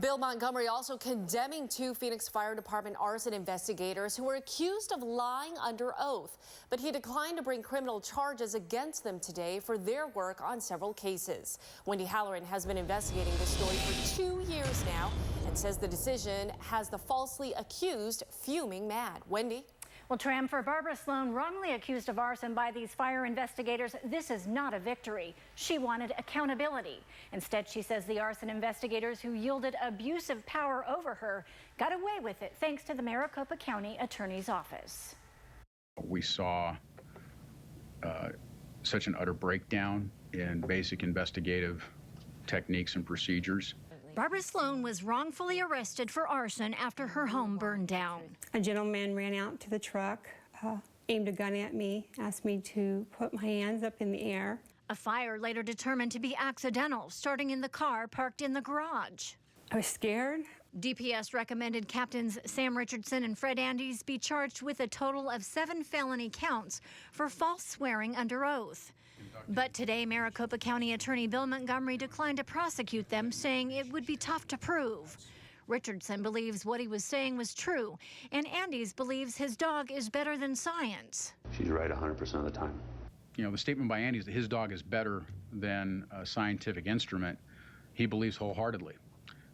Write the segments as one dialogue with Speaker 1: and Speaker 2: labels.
Speaker 1: Bill Montgomery also condemning two Phoenix Fire Department arson investigators who were accused of lying under oath. But he declined to bring criminal charges against them today for their work on several cases. Wendy Halloran has been investigating this story for 2 years now and says the decision has the falsely accused fuming mad. Wendy?
Speaker 2: Well, Tram, for Barbara Sloan, wrongly accused of arson by these fire investigators, this is not a victory. She wanted accountability. Instead, she says the arson investigators who yielded abusive power over her got away with it thanks to the Maricopa County Attorney's Office.
Speaker 3: We saw such an utter breakdown in basic investigative techniques and procedures.
Speaker 2: Barbara Sloan was wrongfully arrested for arson after her home burned down.
Speaker 4: A gentleman ran out to the truck, aimed a gun at me, asked me to put my hands up in the air.
Speaker 2: A fire later determined to be accidental, starting in the car parked in the garage.
Speaker 4: I was scared.
Speaker 2: DPS recommended Captains Sam Richardson and Fred Andes be charged with a total of 7 felony counts for false swearing under oath. But today, Maricopa County Attorney Bill Montgomery declined to prosecute them, saying it would be tough to prove. Richardson believes what he was saying was true, and Andes believes his dog is better than science.
Speaker 5: She's right 100% of the time.
Speaker 3: You know, the statement by Andes that his dog is better than a scientific instrument, he believes wholeheartedly.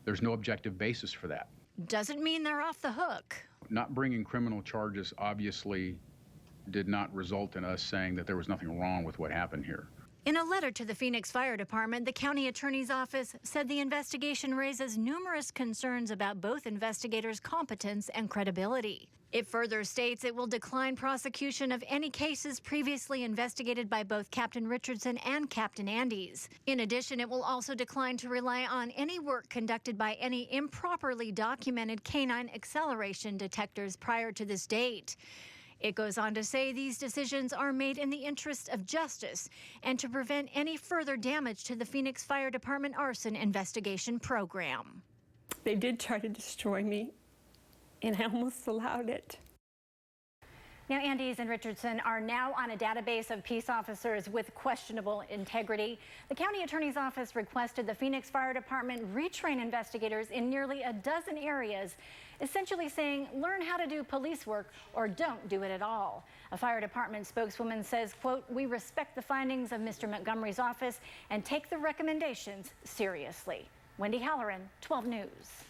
Speaker 3: There's no objective basis for that.
Speaker 2: Doesn't mean they're off the hook.
Speaker 3: Not bringing criminal charges obviously did not result in us saying that there was nothing wrong with what happened here.
Speaker 2: In a letter to the Phoenix Fire Department, the county attorney's office said the investigation raises numerous concerns about both investigators' competence and credibility. It further states it will decline prosecution of any cases previously investigated by both Captain Richardson and Captain Andes. In addition, it will also decline to rely on any work conducted by any improperly documented canine acceleration detectors prior to this date. It goes on to say these decisions are made in the interest of justice and to prevent any further damage to the Phoenix Fire Department arson investigation program.
Speaker 4: They did try to destroy me, and I almost allowed it.
Speaker 2: Now, Andes and Richardson are now on a database of peace officers with questionable integrity. The county attorney's office requested the Phoenix Fire Department retrain investigators in nearly a dozen areas, essentially saying, learn how to do police work or don't do it at all. A fire department spokeswoman says, quote, we respect the findings of Mr. Montgomery's office and take the recommendations seriously. Wendy Halloran, 12 News.